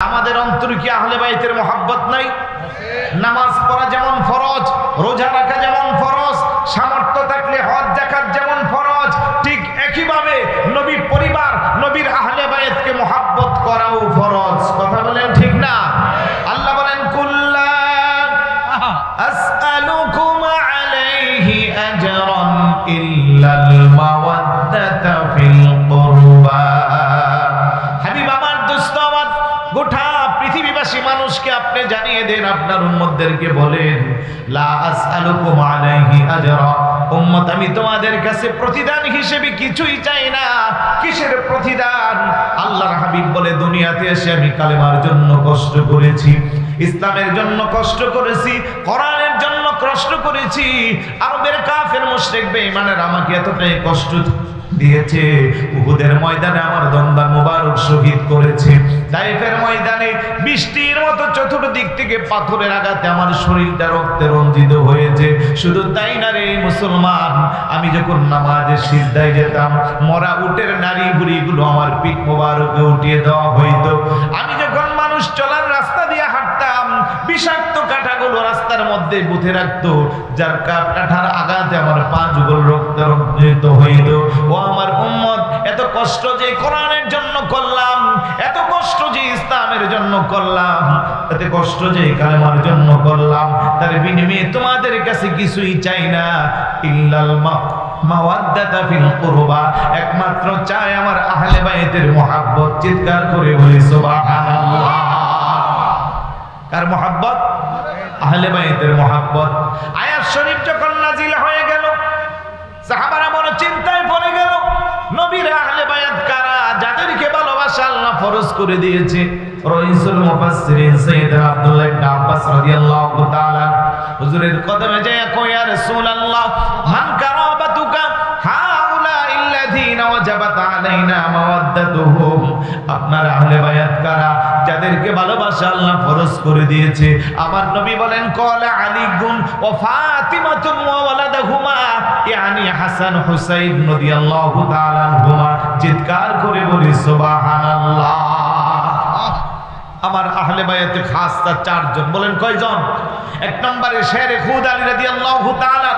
আমাদের অন্তরে কি আহলে বাইতের মহব্বত নাই? নামাজ পড়া যেমন ফরজ, রোজা রাখা যেমন ফরজ, সামর্থ্য থাকলে হজ যাকাত যেমন ফরজ, ঠিক একইভাবে নবীর পরিবার, নবীর আহলে বাইতকে মহব্বত করাও ফরজ। কথা বলেন ঠিক না? আল্লাহ বলেন কুল্লা আসআলুকুম আলাইহি আজরান ইল্লাল মাওয়াদ্দাতা ফিল কুরবা। হাবিব আমার, দোস্ত আমার, গোটা পৃথিবীবাসী মানুষকে আপনি জানিয়ে দেন, আপনার উম্মতদেরকে বলেন, লা আসআলুকুম আলাইহি আজরা, উম্মত আমি তোমাদের কাছে প্রতিদান হিসেবে কিছুই চাই না। কিসের প্রতিদান? আল্লাহর হাবিব বলে, দুনিয়াতে এসে আমি কালেমার জন্য কষ্ট করেছি, ইসলামের জন্য কষ্ট করেছি, কোরআনের জন্য কষ্ট করেছি। আরবের কাফের মুশরিক বেঈমানেরা আমাকে এতটাই কষ্ট দিয়েছে, উহুদের ময়দানে আমার দন্দান মুবারক শহীদ করেছে, তাইফের ময়দানে বৃষ্টির মতো চতুর্দিক থেকে পাথরের আঘাতে আমার শরীরটা রক্তে রঞ্জিত হয়েছে। শুধু তাই না রে মুসলমান, আমি যখন নামাজে সিজদায় যেতাম, মরা উটের নারী বুড়িগুলো আমার পিঠ মোবারকে উঠিয়ে দেওয়া হইতো। আমি যখন মানুষ চলার রাস্তা দিয়ে হাঁটতাম, বিষাক্ত কাঁটাগুলো রাস্তার মধ্যে বুথে রাখতো, যার কাঁটার আঘাতে আমার পা যুগল রক্তে রঞ্জিত হইত। ও আমার উম্মত, এত কষ্ট যে কোরআনের জন্য করলাম, এত কষ্ট যে ইসলামের জন্য করলাম, এত কষ্ট যে কালেমার জন্য করলাম, তার বিনিময়ে তোমাদের কাছে কিছুই চাই না, ইল্লাল মাওয়াদ্দাতা ফিল কুরবা, একমাত্র চাই আমার আহলে বাইতের মহব্বত। চিৎকার করে বলি সুবহানাল্লাহ। কার মহব্বত? আহলে বাইতের মহব্বত। আয়াত শরীফ যখন নাজিল হয়ে গেল, সাহাবারা বড় চিন্তায় পড়ে গেল, নবীর আহলে বায়াত কারা, যাদেরকে ভালোবাসা আল্লাহ ফরজ করে দিয়েছে। রাইসুল মুফাসসিরিন সাইয়েদনা আব্দুল্লাহ ইবনে আব্বাস রাদিয়াল্লাহু তাআলা হুজুরের কদমে যায়, কয় ইয়া রাসূলুল্লাহ, মান কারাবাতুকা হাউলা ইল্লাযীনা ওয়াজাবাত আলাইনা মাওয়াদ্দাতুহুম, আপনার আহলে বায়াত কারা, যাদেরকে ভালোবাসা আল্লাহ ফরজ করে দিয়েছে। আমার নবী বলেন, ক্বালা আলীগুন ওয়া ফাতিমাতুন ওয়া ওয়ালাদুহুমা, ইয়ানি হাসান হুসাইন রাদিয়াল্লাহু তাআলা আনহুমা। চিৎকার করে বলি সুবহানাল্লাহ। আমার আহলে বায়াতের খাসতা চারজন। বলেন কয়জন? এক নম্বরে শেরে খুদ আলী রাদিয়াল্লাহু তাআলা,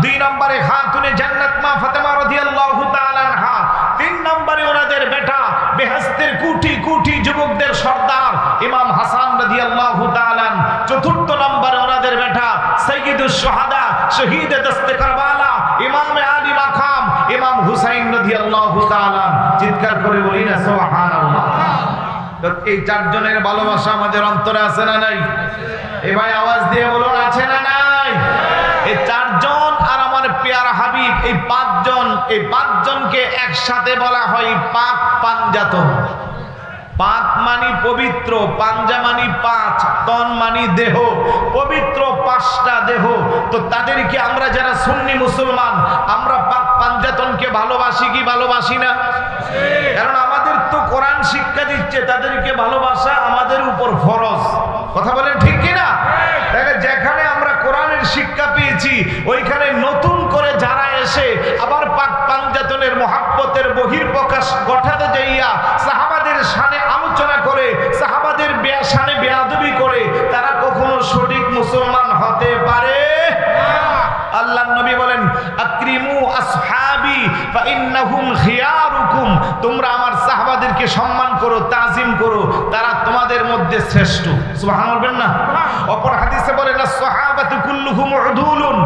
দুই নম্বরে খাতুনে জান্নাত মা ফাতেমা রাদিয়াল্লাহু তাআলা আনহা, তিন নম্বরে ওনাদের বেটা বেহেশতের কোটি কোটি যুবকদের সর্দার ইমাম হাসান রাদিয়াল্লাহু তাআলা, চতুর্থ নম্বরে ওনাদের বেটা সাইয়্যিদুশ শুহাদা শহীদে দস্তে কারবালা ইমাম আলী মাকাম ইমাম হুসাইন রাদিয়াল্লাহু তাআলা। চিৎকার করে বলি না সুবহানাল্লাহ। তো এই চারজনের ভালোবাসা আমাদের অন্তরে আছে না নাই? এ ভাই আওয়াজ দিয়ে বলুন, আছে না নাই? এই চারজন আর আমার পেয়ারা হাবিব, এই পাঁচজনকে একসাথে বলা হয় পাক পাঞ্জাতন। পাক মানি পবিত্র, পাঞ্জা মানি পাঁচ, তন মানি দেহ, পবিত্র পাঁচটা দেহ। তো তাদেরকে আমরা যারা সুন্নি মুসলমান, আমরা পাক পাঞ্জাতনকে ভালোবাসি কি ভালোবাসি না? কারণ আমাদের তো কোরআন শিক্ষা দিচ্ছে, তাদেরকে ভালোবাসা আমাদের উপর ফরজ। কথা বলেন ঠিক কিনা? তাহলে যেখানে আমরা কোরআনের শিক্ষা পেয়েছি, ওইখানে নতুন করে যারা এসে আবার পাক পাঞ্জাতনের মহাব্বতের বহির্প্রকাশ ঘটাতে যাইয়া সাহাবাদের শানে আলোচনা করে, সাহাবাদের শানে বেয়াদবি করে, তারা কখনো সঠিক মুসলমান হতে পারে না। আল্লাহর নবী বলেন, আকরিমু আসহাবি ফা ইন্নাহুম খিয়ারুকুম, তোমরা আমার সাহাবাদেরকে সম্মান করো, তাজিম করো, তারা তোমাদের মধ্যে শ্রেষ্ঠ। সুবহানাল্লাহ বলবেন না? অপর হাদিসে বলেন, আসহাবাতু কুল্লুহুম উদুলুন,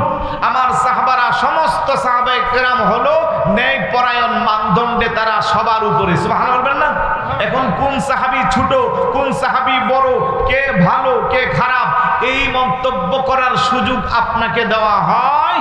আমার সাহাবারা, সমস্ত সাহাবায়ে কেরাম হলো ন্যায়পরায়ণ মানদণ্ডে, তারা সবার উপরে। সুবহানাল্লাহ বলবেন না? এখন কোন সাহাবী ছোট, কোন সাহাবী বড়, কে ভালো কে খারাপ, এই মন্তব্য করার সুযোগ আপনাকে দেওয়া হয়।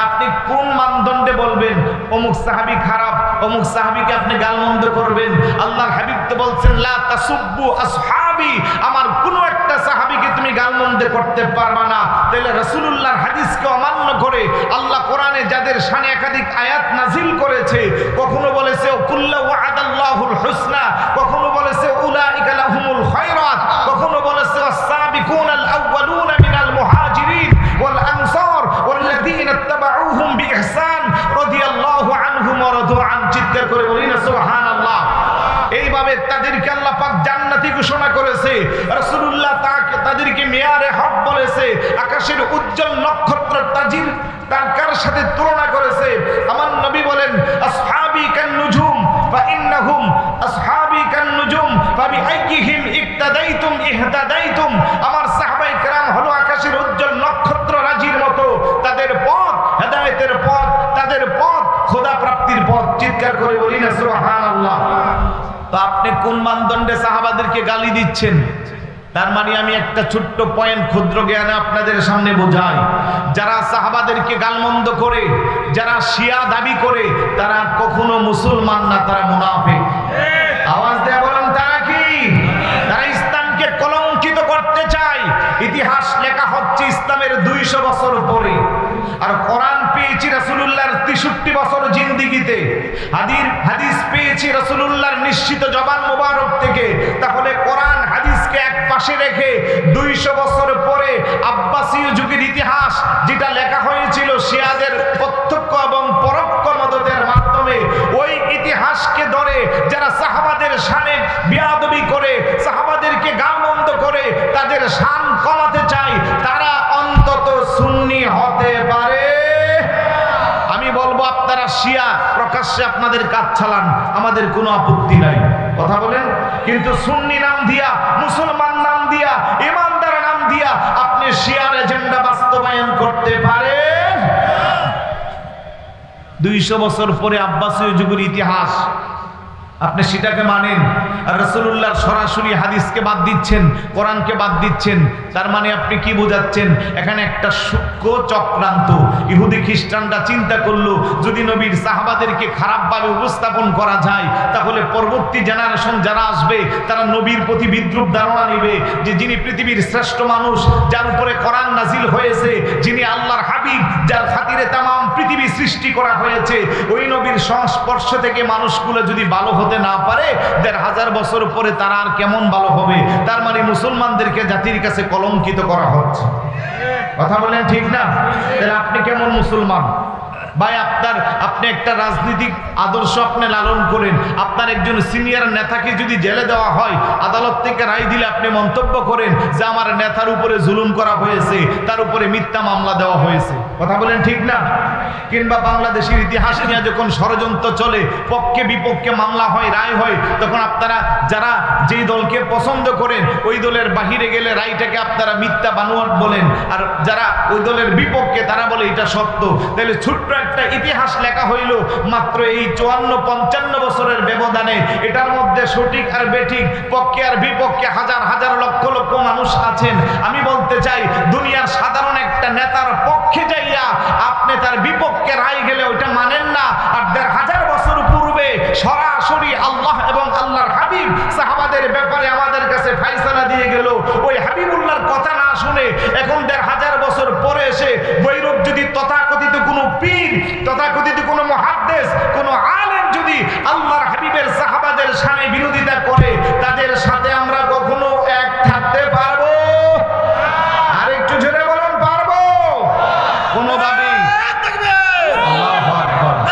আপনি কোন মানদণ্ডে বলবেন অমুক সাহাবী খারাপ, অমুক সাহাবীকে আপনি গালমন্দ করবেন? আল্লাহর হাবিব তো বলছেন, লা তাসুব্বু আসহাবি, আমার কোন একটা সাহাবীকে তুমি গালমন্দ করতে পারবে না। তাহলে রাসূলুল্লাহর হাদিসকে অমান্য করে আল্লাহ কোরআনে যাদের শানে একাধিক আয়াত নাজিল করেছে, কখনো বলেছে কুল্লা ওয়াদাল্লাহুল হুসনা, কখনো বলেছে উলাইকা লাহুমুল খায়রাত, কখনো বলেছে ওয়াস-সাবিকুনাল আউওয়ালুনা মিনাল মুহাজিরিন ওয়াল আনসার ওয়াল্লাযীনা ইত্তাবাউহুম বিইহসান রাদিয়াল্লাহু আনহুম ওয়া রাদু আন। চিৎকার করে বলি না সুবহানাল্লাহ। এইভাবে তাদেরকে আল্লাহ পাক জান্নাতি ঘোষণা করেছে, রাসূলুল্লাহ তাদেরকে মেয়ারে হক বলেছে, আকাশের উজ্জ্বল নক্ষত্র তাজির তার সাথে তুলনা করেছে। আমার নবী বলেন, আসহাবি কান নুজুম ফা ইন্নাহুম আসহাবি কান নুজুম ফা বিআইয়িহিম ইক্তাদাইতুম ইহতাদাইতুম। আমার সাহাবায়ে কেরাম হলো আকাশের উজ্জ্বল নক্ষত্র রাজির মতো, তাদের পথ হেদায়েতের পথ, তাদের পথ খোদা প্রাপ্তির পথ। চিৎকার করে বলি না সুবহানাল্লাহ। তো আপনি কোন মানদণ্ডে সাহাবাদেরকে গালি দিচ্ছেন? তার মানে আমি একটা ছোট্ট পয়েন্ট ক্ষুদ্র জ্ঞানে আপনাদের সামনে বোঝাই, যারা সাহাবাদেরকে গালমন্দ করে, যারা শিয়া দাবি করে, তারা কখনো মুসলমান না, তারা মুনাফিক। আওয়াজ দিয়ে বলেন তারা কি? তারা ইসলামকে কলঙ্কিত করতে চায়। ইতিহাস লেখা হচ্ছে ইসলামের 200 বছর পরে, আর কোরআন পেয়েছি রাসূলুল্লাহর 63 বছর জিন্দেগিতে, হাদিস পেয়েছি রাসূলুল্লাহর নিশ্চিত জবান মোবারক থেকে। তাহলে কোরআন হাদিসকে এক পাশে রেখে 200 বছর পরে আব্বাসীয় যুগের ইতিহাস যেটা লেখা হয়েছিল শিয়াদের প্রত্যক্ষ এবং পরোক্ষ মদদের মাধ্যমে, ওই ইতিহাসকে ধরে যারা সাহাবাদের শানে বেয়াদবি করে, সাহাবাদেরকে গালমন্দ করে, তাদের শান কমাতে চায়, তারা অন্তত সুন্নি হতে পারে। আমি বলবো আপনারা শিয়া প্রকাশ্যে আপনাদের কাজ চালান, আমাদের কোনো আপত্তি নাই, কথা বলেন। কিন্তু সুন্নি নাম দিয়া, মুসলমান নাম দিয়া, ইমানদার নাম দিয়া আপনি শিয়ার এজেন্ডা বাস্তবায়ন করতে পারেন? 200 বছর পরে আব্বাসীয় যুগের ইতিহাস আপনি সেটাকে মানেন, আর রাসূলুল্লাহর সরাসরি হাদিসকে বাদ দিচ্ছেন, কোরআনকে বাদ দিচ্ছেন। তার মানে আপনি কি বোঝাচ্ছেন? এখানে একটা সূক্ষ্ম চক্রান্ত। ইহুদি খ্রিস্টানরা চিন্তা করলো, যদি নবীর সাহাবাদেরকে খারাপভাবে উপস্থাপন করা যায়, তাহলে পরবর্তী জেনারেশন যারা আসবে তারা নবীর প্রতি বিদ্রূপ ধারণা নেবে, যে যিনি পৃথিবীর শ্রেষ্ঠ মানুষ, যার উপরে কোরআন নাজিল হয়েছে, যিনি আল্লাহর হাবিব, যার খাতিরে তাম পৃথিবী সৃষ্টি করা হয়েছে, ওই নবীর সংস্পর্শ থেকে মানুষগুলো যদি ভালো হতে না পারে, 1500 বছর পরে তারা আর কেমন ভালো হবে? তার মানে মুসলমানদেরকে জাতির কাছে কলঙ্কিত করা হচ্ছে। কথা বলেন ঠিক না? তাহলে আপনি কেমন মুসলমান ভাই? আপনি একটা রাজনৈতিক আদর্শ আপনি লালন করেন, আপনার একজন সিনিয়র নেতাকে যদি জেলে দেওয়া হয়, আদালত থেকে রায় দিলে আপনি মন্তব্য করেন যে আমার নেতার উপরে জুলুম করা হয়েছে, তার উপরে মিথ্যা মামলা দেওয়া হয়েছে। কথা বলেন ঠিক না? কিংবা বাংলাদেশের ইতিহাস নিয়ে যখন ষড়যন্ত্র চলে, পক্ষে বিপক্ষে মামলা হয়, রায় হয়, তখন আপনারা যারা যেই দলকে পছন্দ করেন ওই দলের বাহিরে গেলে রায়টাকে আপনারা মিথ্যা বানোয়াট বলেন, আর যারা ওই দলের বিপক্ষে তারা বলে এটা সত্য। তাহলে ছোট্ট একটা ইতিহাস লেখা হইল মাত্র এই 54-55 বছরের ব্যবধানে। এটার মধ্যে সঠিক আর বেঠিক, পক্ষে আর বিপক্ষে হাজার হাজার লক্ষ লক্ষ মানুষ আছেন। আমি বলতে চাই, দুনিয়ার সাধারণ একটা নেতার পক্ষে যাইয়া আপনি তার বিপক্ষে রায় গেলে ওইটা মানেন না, আর 1500 বছর পূর্বে সরাসরি আল্লাহ এবং আল্লাহর হাবিব সাহাবাদের ব্যাপারে আমাদের কাছে ফায়সালা দিয়ে গেল। ওই হাবিবুল্লাহর কথা না শুনে এখন 1500 বছর পরে এসে বৈরব যদি তথাকথিত কোনো পীর, তথাকথিত কোনো মুহাদ্দিস, কোনো আলেম যদি আল্লাহর হাবিবের সাহাবাদের শানে বিরোধিতা করে, তাদের সাথে আমরা কখনো এক থাকতে পারবো? আর একটু জোরে বলুন, পারবো? কোনোভাবেই। আল্লাহু আকবার।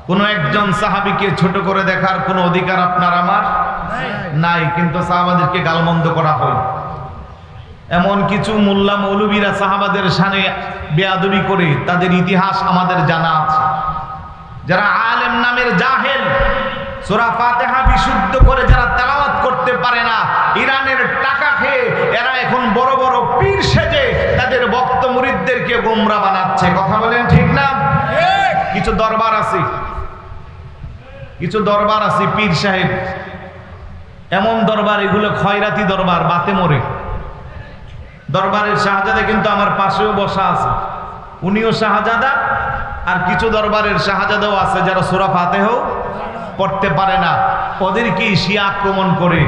কোন একজন সাহাবীকে ছোট করে দেখার কোন অধিকার আপনার আমার নাই, কিন্তু সাহাবাদেরকে গালমন্দ করা হয়। এমন কিছু মোল্লা মৌলবীরা সাহাবাদের শানে বেয়াদবি করে, তাদের ইতিহাস আমাদের জানা আছে। যারা আলেম নামের জাহেল, সূরা ফাতিহা বিশুদ্ধ করে যারা তেলাওয়াত করতে পারে না, ইরানের টাকা খেয়ে এরা এখন বড় বড় পীর সেজে তাদের ভক্ত মুরিদদেরকে গোমরা বানাচ্ছে। কথা বলেন ঠিক না? কিছু দরবার আছে, কিছু দরবার আছে পীর সাহেব, এমন দরবার, এগুলো খয়রাতি দরবার, বাতে মরে। দরবারের শাহজাদা কিন্তু আমার পাশেও বসা আছে, উনিও শাহজাদা, আর কিছু দরবারের শাহজাদাও আছে যারা সূরা ফাতিহাও পড়তে পারে না। ওদেরকে শিয়া আক্রমণ করে।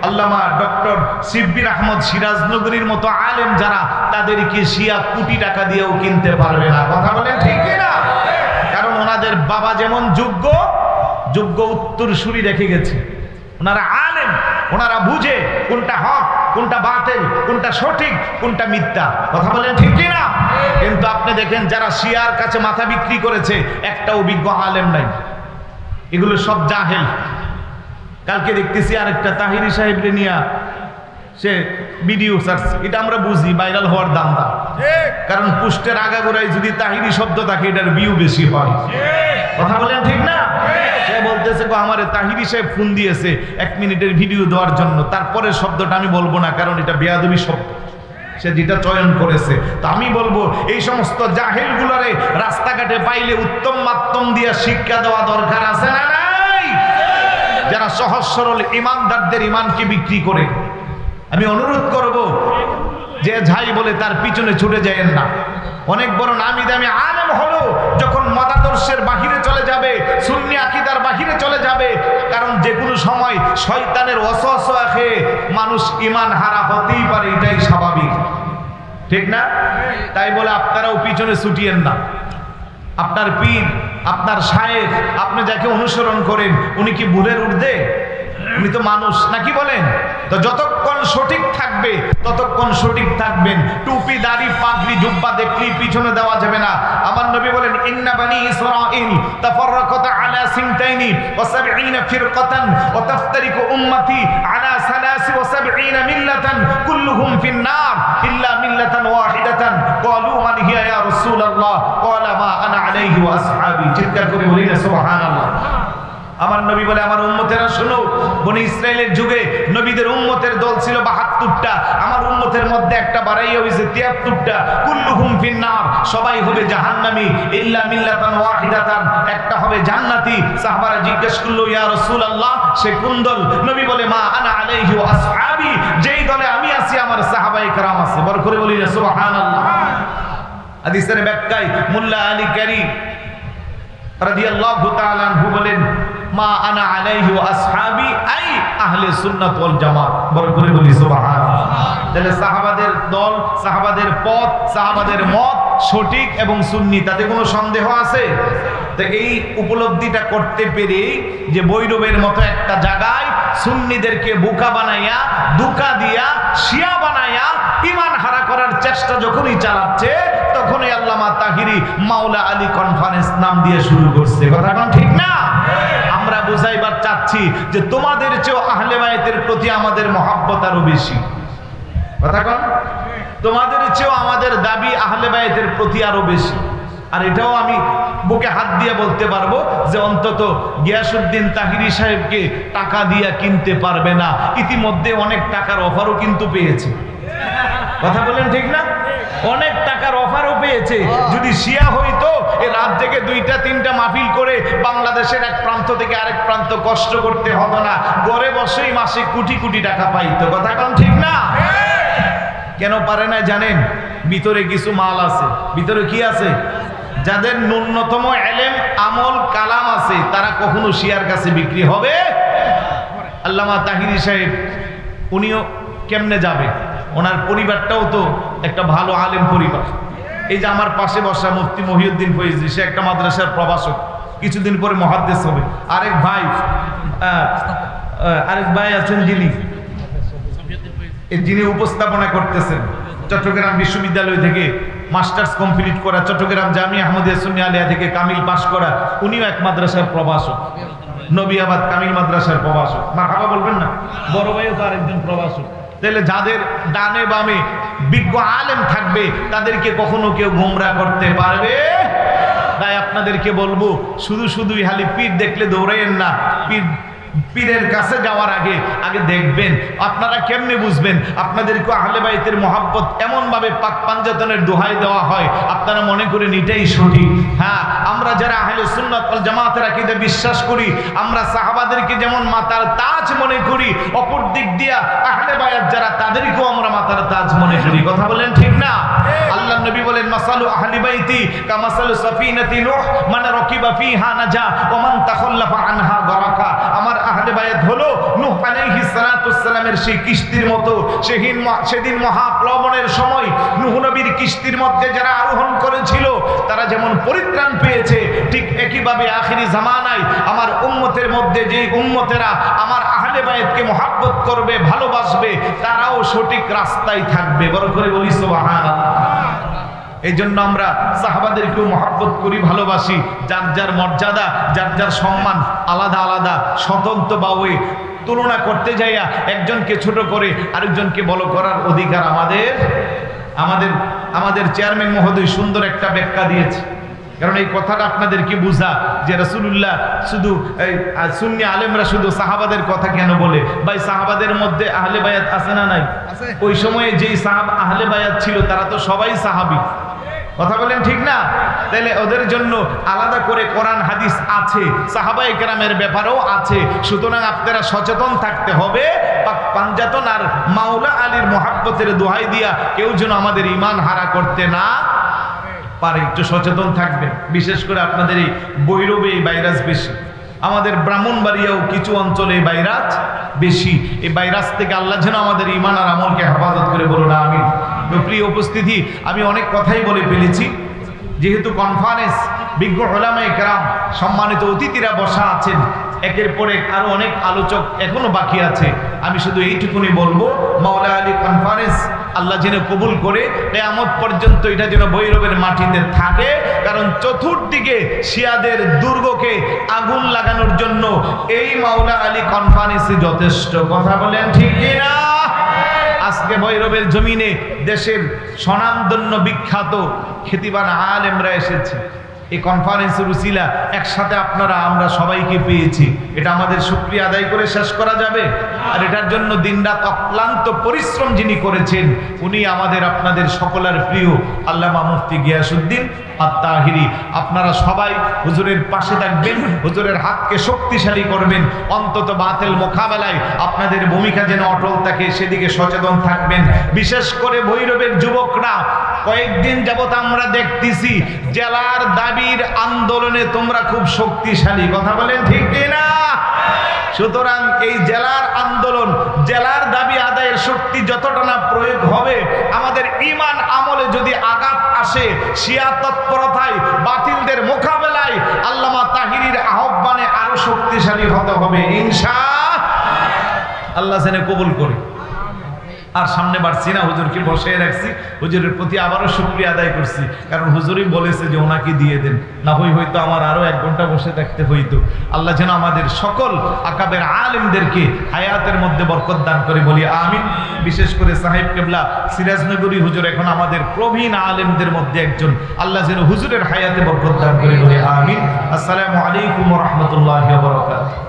আল্লামা ডক্টর শিব্বির আহমদ সিরাজনগরীর মতো আলেম যারা, তাদেরকে শিয়া কোটি টাকা দিয়েও কিনতে পারবে না। কথা বলেন ঠিক না? কারণ ওনাদের বাবা যেমন যোগ্য যোগ্য উত্তরসূরি রেখে গেছে। ওনারা আলেম, ওনারা বুঝে কোনটা হক কোনটা বাতিল, কোনটা সঠিক, কোনটা মিথ্যা। কথা বলেন ঠিক কি না? কিন্তু আপনি দেখেন যারা শিয়ার কাছে মাথা বিক্রি করেছে, একটা অভিজ্ঞ আলেম নাই, এগুলো সব জাহেল। কালকে দেখতেছি আরেকটা তাহিরি সাহেবরে নিয়া সে ভিডিও ছাড়ছে, এটা আমরা বুঝি ভাইরাল হওয়ার দান্দা, কারণ পোস্টের আগাগোড়ায় যদি তাহিরি শব্দ থাকে এটার ভিউ বেশি হয়। কথা বলেন ঠিক না? সে বলতেছে গো আমারে তাহিরি সাহেব ফোন দিয়েছে 1 মিনিটের ভিডিও দেওয়ার জন্য, তারপরে শব্দটা আমি বলবো না কারণ এটা বেয়াদবি শব্দ, সে যেটা চয়ন করেছে। তো আমি বলবো এই সমস্ত জাহেলগুলোরে রাস্তাঘাটে পাইলে উত্তম মাধ্যম দিয়ে শিক্ষা দেওয়া দরকার আছে না নাই? যারা সহজ সরল ইমানদারদের ইমানকে বিক্রি করে, আমি অনুরোধ করব যে যাই বলে তার পিছনে ছুটে যায়েন না। অনেক বড় নামি দামি আলেম হলো যখন মতাদর্শের বাহিরে চলে যাবে, সুন্নি আকীদার বাহিরে চলে যাবে, কারণ যে কোনো সময় শয়তানের ওয়াসওয়াসা খেয়ে মানুষ ঈমান হারা হতেই পারে, এটাই স্বাভাবিক, ঠিক না? তাই বলে আপনারাও পিছনে ছুটিয়েন না। আপনার পীর, আপনার শায়েখ, আপনি যাকে অনুসরণ করেন উনি কি ভুলের ঊর্ধ্বে? উনি তো মানুষ, নাকি বলেন? তো যতক্ষণ সঠিক থাকবে ততক্ষণ সঠিক থাকবেন। টুপি দাড়ি পাগড়ি জুব্বা দেখলেই পিছনে দেওয়া যাবে না। আমার নবী বলেন ইন্না বানি ইসরাঈল তাফাররাকাত আলা সিনতাইনি ওয়া সাবঈনা ফিরকাতান ওয়া তাফতারিকু উম্মতি আলা 73 মিল্লাতান কুল্লুহুম ফিন নার ইল্লা মিল্লাতান ওয়াহিদাতান। ক্বালু মান হিয়া ইয়া রাসূলুল্লাহ? ক্বালা মা আনা আলাইহি ওয়া আসহাবি। চিৎকার করে বলি না সুবহানাল্লাহ। আমার নবী বলে আমার উম্মতেরা শোনো, বনি ইসরাইলের যুগে নবীদের উম্মতের দল ছিল 72টা, আমার উম্মতের মধ্যে একটা বাড়াইয়া হয়েছে 73টা। কুল্লুহুম ফিন্নার, সবাই হবে জাহান্নামী, ইল্লা মিল্লাতান ওয়াহিদাতান, একটা হবে জান্নাতি। সাহাবারা জিজ্ঞেস করলো ইয়া রাসূলুল্লাহ সে কোন দল? নবী বলে মা আনা আলাইহি ওয়া আসহাবি, যেই দলে আমি আছি আমার সাহাবায়ে কেরাম আছে। বড় করে বলি না সুবহানাল্লাহ। হাদিসের ব্যাখ্যায় মোল্লা আলী কারি রাদিয়াল্লাহু তাআলা আনহু বলেন মা আনা আলাইহি ওয়া আসহাবি আই আহলে সুন্নাত ওয়াল জামাত। বড় করে বলি সুবহানাল্লাহ। তাহলে সাহাবাদের দল, সাহাবাদের পথ, সাহাবাদের মত সঠিক এবং সুন্নি, তাতে কোনো সন্দেহ আছে? তো এই উপলব্ধিটা করতে পেরে যে বৈরবের মতো একটা জায়গায় সুন্নিদেরকে বোকা বানাইয়া, ধোঁকা দিয়া, শিয়া বানাইয়া ঈমান হারা করার চেষ্টা যখনই চালাচ্ছে, তখনই আল্লামা তাহিরি মাওলা আলী কনফারেন্স নাম দিয়ে শুরু করছে। কথা কোন ঠিক না? আমরা বুঝাইবার চাচ্ছি যে তোমাদের চেয়েও আহলে বায়তের প্রতি আমাদের মহব্বত আরো বেশি। কথা কোন? তোমাদের চেয়েও আমাদের দাবি আহলে বায়তের প্রতি আরো বেশি। আর এটাও আমি বুকে হাত দিয়ে বলতে পারবো যে অন্তত গিয়াসউদ্দিন তাহিরি সাহেবকে টাকা দিয়ে কিনতে পারবে না, ইতিমধ্যে অনেক টাকার অফারও কিন্তু পেয়েছে। কথা বলেন ঠিক না? অনেক টাকার অফারও পেয়েছে। যদি শিয়া হইতো এ রাত থেকে 2টা 3টা মাহফিল করে বাংলাদেশের এক প্রান্ত থেকে আরেক প্রান্ত কষ্ট করতে হতো না, ঘরে বসেই মাসে কোটি কোটি টাকা পাইতো। কথা কোন ঠিক না? কেন পারে না জানেন? ভিতরে কিছু মাল আছে। ভিতরে কি আছে? যাদের ন্যূনতম ইলম আমল কালাম আছে তারা কখনো শিয়ার কাছে বিক্রি হবে। আল্লামা তাহিরি সাহেব উনিও কেমনে যাবে? ওনার পরিবারটাও তো একটা ভালো আলেম পরিবার। এই যে আমার পাশে বসা মুফতি মহিউদ্দিন ফৈজি, সে একটা মাদ্রাসার প্রভাষক, কিছুদিন পরে মুহাদ্দিস হবে। আরেক ভাই আছেন যিনি উপস্থাপনা করতেছেন, চট্টগ্রাম বিশ্ববিদ্যালয় থেকে মাস্টার্স কমপ্লিট করা, চট্টগ্রাম জামিয়া আহমদিয়া সুন্নি আলিয়া থেকে কামিল পাশ করা, উনিও এক মাদ্রাসার প্রভাষক, নবিয়াবাদ কামিল মাদ্রাসার প্রভাষক। মারহাবা বলবেন না? বড় ভাইও তো আরেকজন প্রভাষক। তাহলে যাদের ডানে বামে বিজ্ঞ আলেম থাকবে তাদেরকে কখনো কেউ গোমরাহ করতে পারবে? তাই আপনাদেরকে বলবো শুধু শুধুই খালি পীর দেখলে দৌড়াইয়েন না। পীরের কাছে যাওয়ার আগে দেখবেন আপনারা কেমনে বুঝবেন আপনাদেরকে আহলে বাইতের মহব্বত এমন ভাবে পাক পাঞ্জাতনের দোহাই দেওয়া হয় আপনারা মনে করেন এটাই সঠিক। হ্যাঁ, আমরা যারা আহলে সুন্নাত ওয়াল জামাতের আকীদা বিশ্বাস করি, আমরা সাহাবাদেরকে যেমন মাতার তাজ মনে করি, অপর দিক দিয়া আহলে বায়াত যারা তাদেরকেও আমরা মাতার তাজ মনে করি। কথা বলেন ঠিক না? আল্লাহ নবী বলেন মাসালু আহলি বাইতি কামাসালু সাফিনাতি নূহ মান রাকিবা ফিহা নাজা ওয়া মান তাখাল্লাফা আনহা গরাকা। আমার আহলে বায়াত হলো নূহ আলাইহিস সালাতুস সালামের সেই কিস্তির মতো। সেদিন মহাপ্লবনের সময় নূহ নবীর কিস্তির মধ্যে যারা আরোহণ করেছিল তারা যেমন পরিত্রাণ পেয়েছে, ঠিক একইভাবে আখিরি জামানায় আমার উম্মতের মধ্যে যে উম্মতেরা আমার আহলে বায়াতকে মহব্বত করবে, ভালোবাসবে, তারাও সঠিক রাস্তায় থাকবে। বড় করে বলি সুবহানাল্লাহ। এই জন্য আমরা সাহাবাদেরকেও মহব্বত করি, ভালোবাসি। যার যার মর্যাদা, যার যার সম্মান আলাদা আলাদা, স্বতন্ত্র বা ওই তুলনা করতে যাইয়া একজনকে ছোট করে আরেকজনকে বড় করার অধিকার আমাদের চেয়ারম্যান মহোদয় সুন্দর একটা ব্যাখ্যা দিয়েছে। কারণ এই কথাটা আপনাদেরকে বুঝা যে রাসূলুল্লাহ শুধু সুন্নি আলেমরা শুধু সাহাবাদের কথা কেন বলে? ভাই সাহাবাদের মধ্যে আহলে বায়াত আছে না নাই? ওই সময়ে যেই সাহাবা আহলে বায়াত ছিল তারা তো সবাই সাহাবী। কথা বলেন ঠিক না? তাহলে ওদের জন্য আলাদা করে কোরআন হাদিস আছে, সাহাবায়ে কেরামের ব্যাপারেও আছে। সুতরাং আপনারা সচেতন থাকতে হবে। পাঞ্জাতন আর মাওলা আলীর মহব্বতের দোহাই দিয়া কেউ যেন আমাদের ঈমান হারা করতে না পারে। একটু সচেতন থাকবেন। বিশেষ করে আপনাদের এই বৈরবে এই ভাইরাস বেশি, আমাদের ব্রাহ্মণবাড়িয়াও কিছু অঞ্চলে এই ভাইরাস বেশি। এই ভাইরাস থেকে আল্লাহ যেন আমাদের ঈমান আর আমলকে হেফাজত করে, বলুন আমিন। প্রিয় উপস্থিতি, আমি অনেক কথাই বলে ফেলেছি। যেহেতু কনফারেন্স, বিজ্ঞ উলামায়ে কেরাম, সম্মানিত অতিথিরা বসা আছেন, একের পর এক আরো অনেক আলোচক এখনো বাকি আছে। আমি শুধু এইটুকুনি বলবো, মাওলা আলী কনফারেন্স আল্লাহ যেন কবুল করে কিয়ামত পর্যন্ত এটা যেন ভৈরবের মাটিতে থাকে। কারণ চতুর্দিকে শিয়াদের দুর্গকে আগুন লাগানোর জন্য এই মাওলা আলী কনফারেন্সই যথেষ্ট। কথা বলেন ঠিক কিনা? আজকে ভৈরবের জমিনে দেশের স্বনামধন্য বিখ্যাত খ্যাতিবান আলেমরা এসেছে। এই কনফারেন্সের উসিলা একসাথে আমরা সবাইকে পেয়েছি। এটা আমাদের শুকরিয়া আদায় করে শেষ করা যাবে? আর এটার জন্য দিনরাত অক্লান্ত পরিশ্রম যিনি করেছেন, উনি আমাদের আপনাদের সকলের প্রিয় আল্লামা মুফতি গিয়াসউদ্দিন আত-তাহিরি। আপনারা সবাই হুজুরের পাশে থাকবেন, হুজুরের হাতকে শক্তিশালী করবেন। অন্তত বাতিল মোকাবেলায় আপনাদের ভূমিকা যেন অটল থাকে, সেদিকে সচেতন থাকবেন। বিশেষ করে ভৈরবের যুবকরা, কয়েকদিন যাবত আমরা দেখতেছি জেলার দাবির আন্দোলনে তোমরা খুব শক্তিশালী। কথা বলেন ঠিক কিনা? সুতরাং এই জেলার আন্দোলন, জেলার দাবি আদায়ের শক্তি যতটা না প্রয়োগ হবে, আমাদের ঈমান আমলে যদি আঘাত আসে, শিয়া তৎপরতায়, বাতিলদের মোকাবেলায় আল্লামা তাহিরির আহ্বানে আরো শক্তিশালী হতে হবে ইনশাআল্লাহ। আল্লাহ যেন কবুল করে। আর সামনে বাড়ছি না, হুজুরকে বসিয়ে রাখছি। হুজুরের প্রতি আবারও শুকরিয়া আদায় করছি, কারণ হুজুরই বলেছে যে ওনাকে দিয়ে দেন, না হয়তো আমার আরো 1 ঘন্টা বসে থাকতে হইতো। আল্লাহ যেন আমাদের সকল আকাবের আলেমদেরকে হায়াতের মধ্যে বরকত দান করে, বলি আমিন। বিশেষ করে সাহেব কেবলা সিরাজনগরী হুজুর এখন আমাদের প্রবীণ আলেমদের মধ্যে একজন। আল্লাহ যেন হুজুরের হায়াতে বরকত দান করে, বলি আমিন। আসসালামু আলাইকুম ওয়া রাহমাতুল্লাহি ওয়া বারাকাতুহু।